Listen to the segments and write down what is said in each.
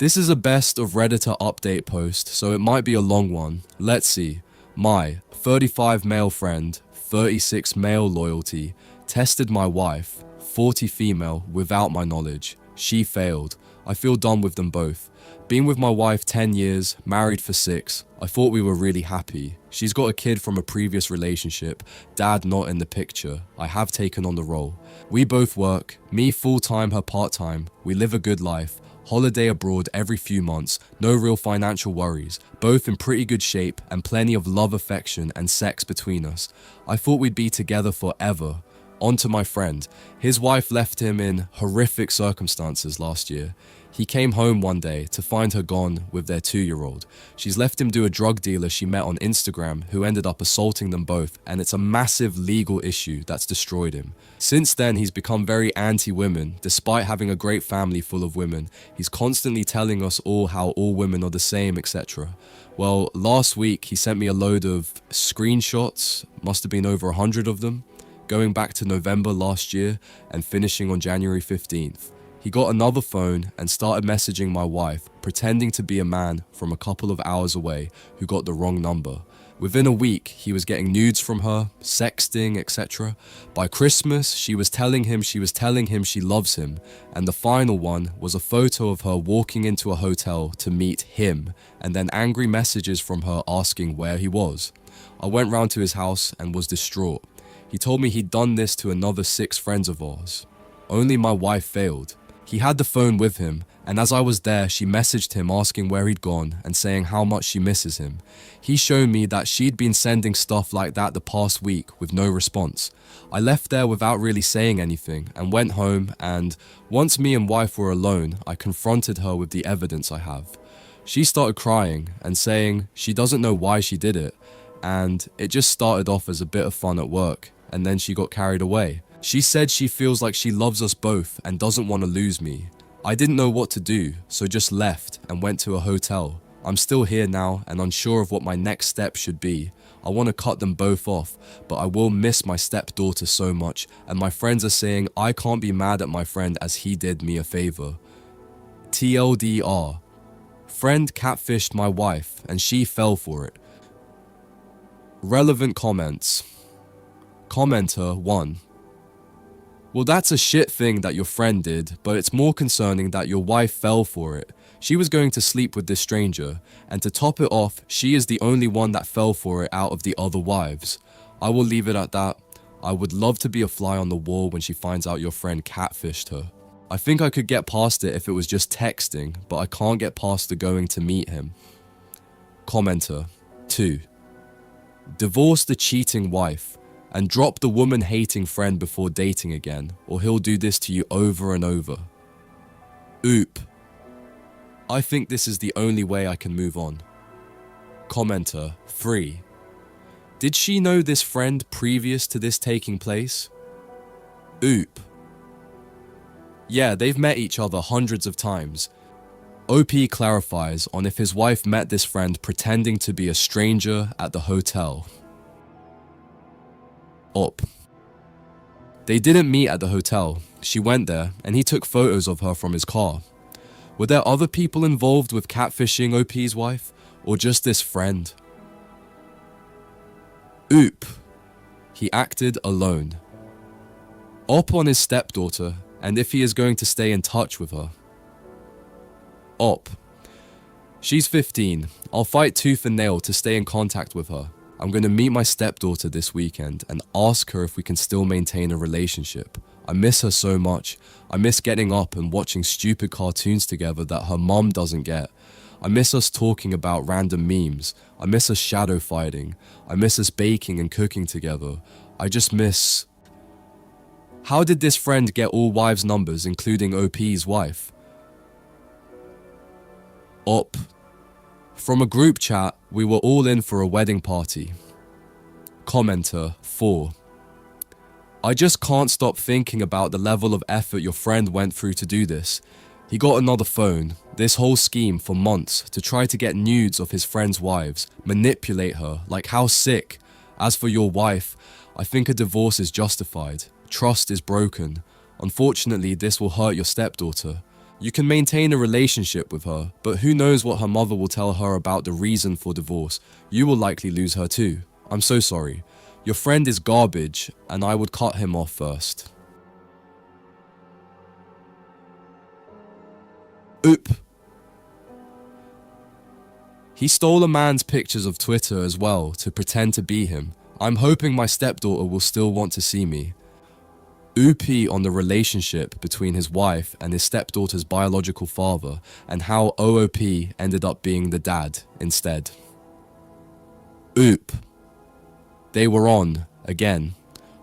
This is a best of Redditor update post, so it might be a long one. Let's see. My 35 male friend, 36 male loyalty, tested my wife, 40 female, without my knowledge. She failed. I feel done with them both. Been with my wife 10 years, married for 6. I thought we were really happy. She's got a kid from a previous relationship, dad not in the picture. I have taken on the role. We both work, me full-time, her part-time. We live a good life. Holiday abroad every few months, no real financial worries, both in pretty good shape and plenty of love, affection and sex between us. I thought we'd be together forever. On to my friend. His wife left him in horrific circumstances last year. He came home one day to find her gone with their 2-year-old. She's left him to a drug dealer she met on Instagram who ended up assaulting them both, and it's a massive legal issue that's destroyed him. Since then, he's become very anti-women, despite having a great family full of women. He's constantly telling us all how all women are the same, etc. Well, last week he sent me a load of screenshots, must have been over 100 of them, going back to November last year and finishing on January 15th. He got another phone and started messaging my wife, pretending to be a man from a couple of hours away who got the wrong number. Within a week, he was getting nudes from her, sexting, etc. By Christmas, she was telling him she loves him, and the final one was a photo of her walking into a hotel to meet him, and then angry messages from her asking where he was. I went round to his house and was distraught. He told me he'd done this to another 6 friends of ours. Only my wife failed. He had the phone with him, and as I was there, she messaged him asking where he'd gone and saying how much she misses him. He showed me that she'd been sending stuff like that the past week with no response. I left there without really saying anything and went home, and once me and wife were alone, I confronted her with the evidence I have. She started crying and saying she doesn't know why she did it, and it just started off as a bit of fun at work, and then she got carried away. She said she feels like she loves us both and doesn't want to lose me. I didn't know what to do, so just left and went to a hotel. I'm still here now and unsure of what my next step should be. I want to cut them both off, but I will miss my stepdaughter so much, and my friends are saying I can't be mad at my friend as he did me a favor. TLDR. Friend catfished my wife and she fell for it. Relevant comments. Commenter 1. Well, that's a shit thing that your friend did, but it's more concerning that your wife fell for it. She was going to sleep with this stranger, and to top it off, she is the only one that fell for it out of the other wives. I will leave it at that. I would love to be a fly on the wall when she finds out your friend catfished her. I think I could get past it if it was just texting, but I can't get past the going to meet him. Commenter 2. Divorce the cheating wife and drop the woman-hating friend before dating again, or he'll do this to you over and over. Oop. I think this is the only way I can move on. Commenter 3. Did she know this friend previous to this taking place? Oop. Yeah, they've met each other hundreds of times. OP clarifies on if his wife met this friend pretending to be a stranger at the hotel. Op. They didn't meet at the hotel. She went there and he took photos of her from his car. Were there other people involved with catfishing OP's wife, or just this friend? Oop. He acted alone. Op on his stepdaughter and if he is going to stay in touch with her. Op. She's 15. I'll fight tooth and nail to stay in contact with her. I'm going to meet my stepdaughter this weekend and ask her if we can still maintain a relationship. I miss her so much. I miss getting up and watching stupid cartoons together that her mom doesn't get. I miss us talking about random memes. I miss us shadow fighting. I miss us baking and cooking together. I just miss... How did this friend get all wives' numbers, including OP's wife? Op. From a group chat, we were all in for a wedding party. Commenter 4. I just can't stop thinking about the level of effort your friend went through to do this. He got another phone, this whole scheme for months to try to get nudes of his friends' wives, manipulate her, like how sick. As for your wife, I think a divorce is justified. Trust is broken. Unfortunately, this will hurt your stepdaughter. You can maintain a relationship with her, but who knows what her mother will tell her about the reason for divorce. You will likely lose her too. I'm so sorry. Your friend is garbage, and I would cut him off first. Oop. He stole a man's pictures of Twitter as well to pretend to be him. I'm hoping my stepdaughter will still want to see me. Oopie on the relationship between his wife and his stepdaughter's biological father and how OOP ended up being the dad instead. Oop. They were on again,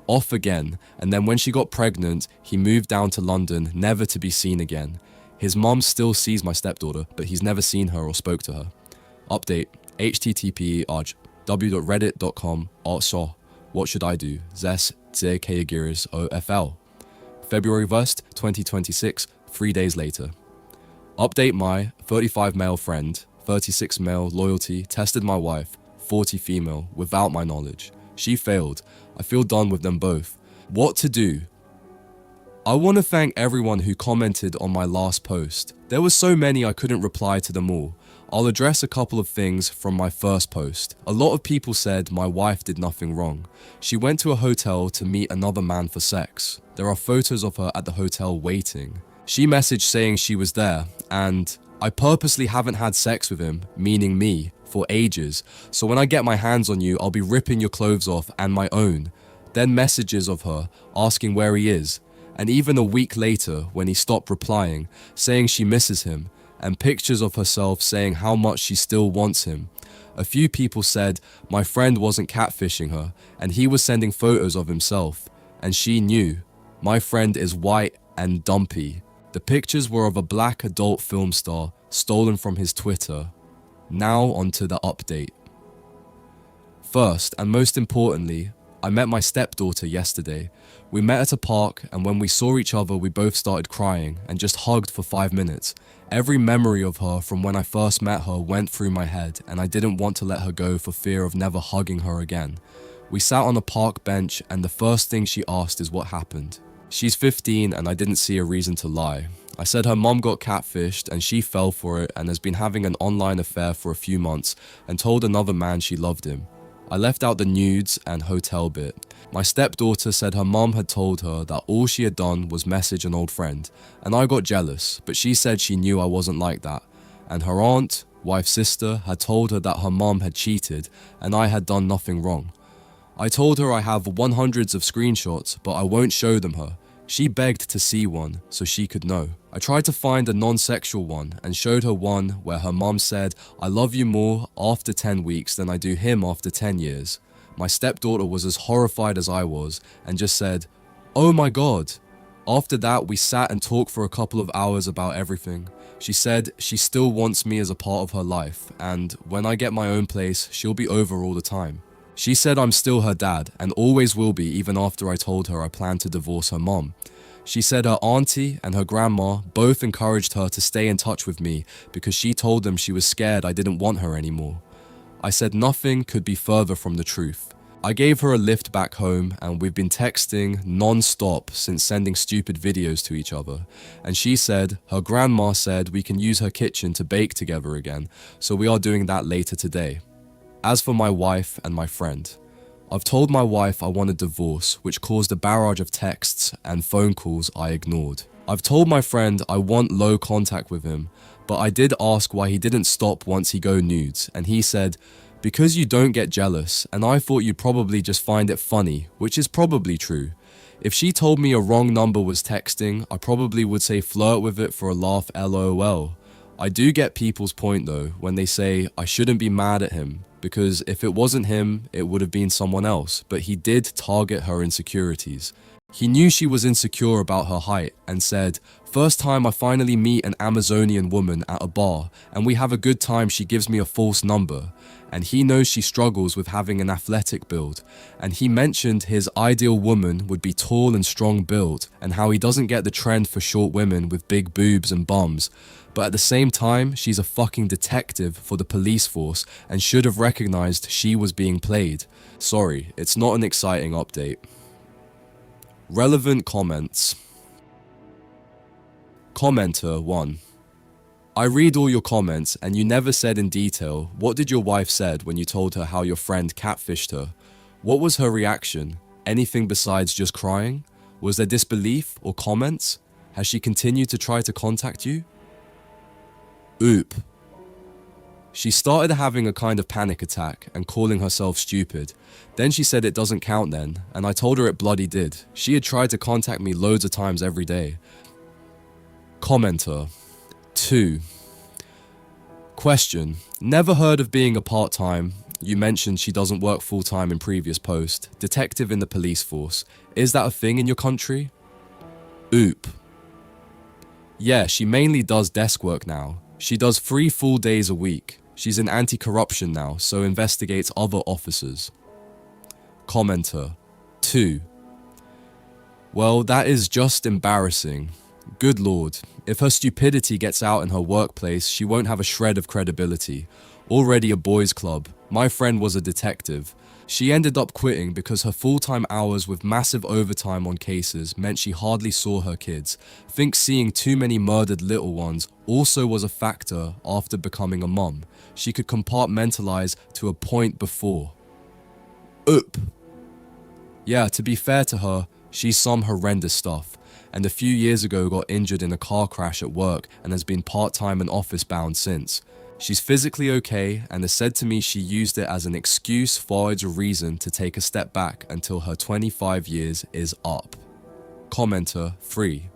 off again, and then when she got pregnant, he moved down to London, never to be seen again. His mom still sees my stepdaughter, but he's never seen her or spoke to her. Update, http://w.reddit.com /. What should I do? Zes Zekeagiris OFL. February 1st, 2026, 3 days later. Update my 35 male friend, 36 male loyalty, tested my wife, 40 female, without my knowledge. She failed. I feel done with them both. What to do? I want to thank everyone who commented on my last post. There were so many I couldn't reply to them all. I'll address a couple of things from my first post. A lot of people said my wife did nothing wrong. She went to a hotel to meet another man for sex. There are photos of her at the hotel waiting. She messaged saying she was there, and I purposely haven't had sex with him, meaning me, for ages. So when I get my hands on you, I'll be ripping your clothes off and my own. Then messages of her asking where he is. And even a week later, when he stopped replying, saying she misses him, and pictures of herself saying how much she still wants him. A few people said my friend wasn't catfishing her, and he was sending photos of himself, and she knew. My friend is white and dumpy. The pictures were of a black adult film star, stolen from his Twitter. Now onto the update. First, and most importantly, I met my stepdaughter yesterday. We met at a park, and when we saw each other, we both started crying and just hugged for 5 minutes. Every memory of her from when I first met her went through my head, and I didn't want to let her go for fear of never hugging her again. We sat on a park bench, and the first thing she asked is what happened. She's 15, and I didn't see a reason to lie. I said her mom got catfished, and she fell for it and has been having an online affair for a few months, and told another man she loved him. I left out the nudes and hotel bit. My stepdaughter said her mom had told her that all she had done was message an old friend, and I got jealous, but she said she knew I wasn't like that. And her aunt, wife's sister, had told her that her mom had cheated and I had done nothing wrong. I told her I have hundreds of screenshots, but I won't show them her. She begged to see one so she could know. I tried to find a non-sexual one and showed her one where her mom said, "I love you more after 10 weeks than I do him after 10 years. My stepdaughter was as horrified as I was and just said, "Oh my God." After that, we sat and talked for a couple of hours about everything. She said she still wants me as a part of her life, and when I get my own place, she'll be over all the time. She said I'm still her dad and always will be even after I told her I plan to divorce her mom. She said her auntie and her grandma both encouraged her to stay in touch with me because she told them she was scared I didn't want her anymore. I said nothing could be further from the truth. I gave her a lift back home and we've been texting non-stop since sending stupid videos to each other. And she said her grandma said we can use her kitchen to bake together again, so we are doing that later today. As for my wife and my friend, I've told my wife I want a divorce, which caused a barrage of texts and phone calls I ignored. I've told my friend I want low contact with him, but I did ask why he didn't stop once he go nudes, and he said, "Because you don't get jealous, and I thought you'd probably just find it funny," which is probably true. If she told me a wrong number was texting, I probably would say flirt with it for a laugh, LOL. I do get people's point though, when they say I shouldn't be mad at him, because if it wasn't him, it would have been someone else, but he did target her insecurities. He knew she was insecure about her height and said, "First time I finally meet an Amazonian woman at a bar and we have a good time, she gives me a false number." And he knows she struggles with having an athletic build. And he mentioned his ideal woman would be tall and strong built, and how he doesn't get the trend for short women with big boobs and bums. But at the same time, she's a fucking detective for the police force and should have recognized she was being played. Sorry, it's not an exciting update. Relevant comments. Commenter 1. I read all your comments and you never said in detail what did your wife said when you told her how your friend catfished her. What was her reaction? Anything besides just crying? Was there disbelief or comments? Has she continued to try to contact you? Oop. She started having a kind of panic attack and calling herself stupid. Then she said it doesn't count then, and I told her it bloody did. She had tried to contact me loads of times every day. Commenter 2. Question. Never heard of being a part-time. You mentioned she doesn't work full-time in previous post. Detective in the police force. Is that a thing in your country? Oop. Yeah, she mainly does desk work now. She does 3 full days a week. She's in anti-corruption now, so investigates other officers. Commenter 2. Well, that is just embarrassing. Good lord, if her stupidity gets out in her workplace, she won't have a shred of credibility. Already a boys' club. My friend was a detective. She ended up quitting because her full-time hours with massive overtime on cases meant she hardly saw her kids. Think seeing too many murdered little ones also was a factor after becoming a mum. She could compartmentalize to a point before. Oop. Yeah, to be fair to her, she's some horrendous stuff, and a few years ago got injured in a car crash at work and has been part-time and office-bound since. She's physically okay and has said to me she used it as an excuse for a reason to take a step back until her 25 years is up. Commenter 3.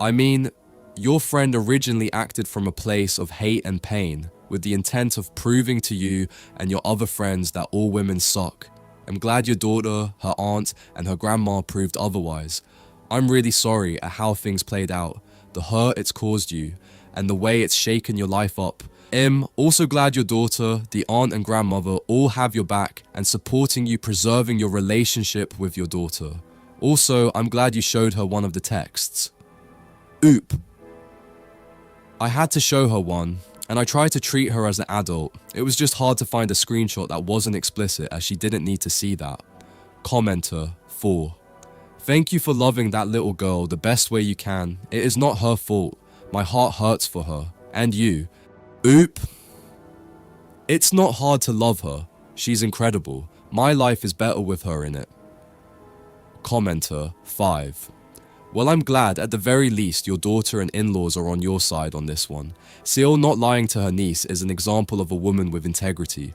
I mean, your friend originally acted from a place of hate and pain with the intent of proving to you and your other friends that all women suck. I'm glad your daughter, her aunt, and her grandma proved otherwise. I'm really sorry at how things played out, the hurt it's caused you, and the way it's shaken your life up. Also glad your daughter, the aunt and grandmother all have your back and supporting you preserving your relationship with your daughter. Also, I'm glad you showed her one of the texts. Oop. I had to show her one, and I tried to treat her as an adult. It was just hard to find a screenshot that wasn't explicit as she didn't need to see that. Commenter 4. Thank you for loving that little girl the best way you can. It is not her fault. My heart hurts for her. And you. Oop. It's not hard to love her. She's incredible. My life is better with her in it. Commenter 5. Well, I'm glad at the very least your daughter and in-laws are on your side on this one. Seal not lying to her niece is an example of a woman with integrity.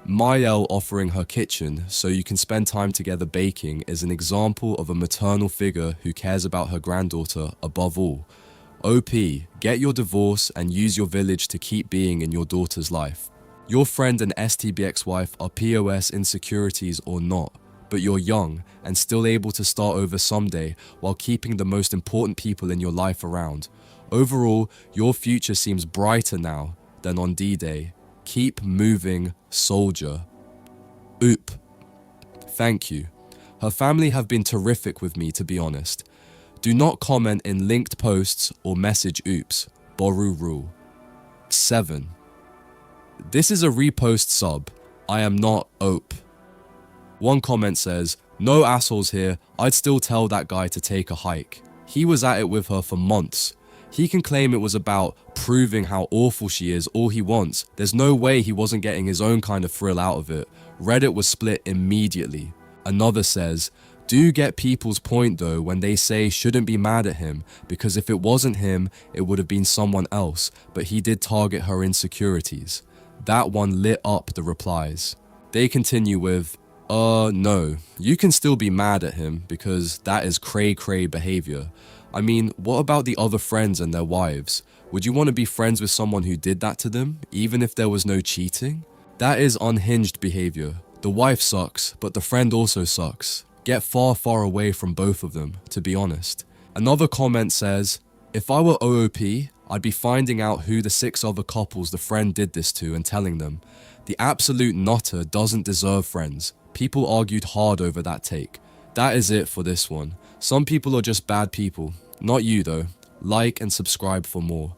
Mayel offering her kitchen so you can spend time together baking is an example of a maternal figure who cares about her granddaughter above all. OP, get your divorce and use your village to keep being in your daughter's life. Your friend and STBX wife are POS insecurities or not, but you're young and still able to start over someday while keeping the most important people in your life around. Overall, your future seems brighter now than on D-Day. Keep moving, soldier. Oop. Thank you. Her family have been terrific with me, to be honest. Do not comment in linked posts or message oops. Boru rule. 7. This is a repost sub. I am not OP. One comment says, no assholes here, I'd still tell that guy to take a hike. He was at it with her for months. He can claim it was about proving how awful she is all he wants. There's no way he wasn't getting his own kind of thrill out of it. Reddit was split immediately. Another says, do get people's point though when they say shouldn't be mad at him because if it wasn't him, it would have been someone else, but he did target her insecurities. That one lit up the replies. They continue with, no, you can still be mad at him because that is cray-cray behavior. I mean, what about the other friends and their wives? Would you want to be friends with someone who did that to them, even if there was no cheating? That is unhinged behavior. The wife sucks, but the friend also sucks. Get far, far away from both of them, to be honest. Another comment says, if I were OOP, I'd be finding out who the 6 other couples the friend did this to and telling them. The absolute nutter doesn't deserve friends. People argued hard over that take. That is it for this one. Some people are just bad people. Not you though. Like and subscribe for more.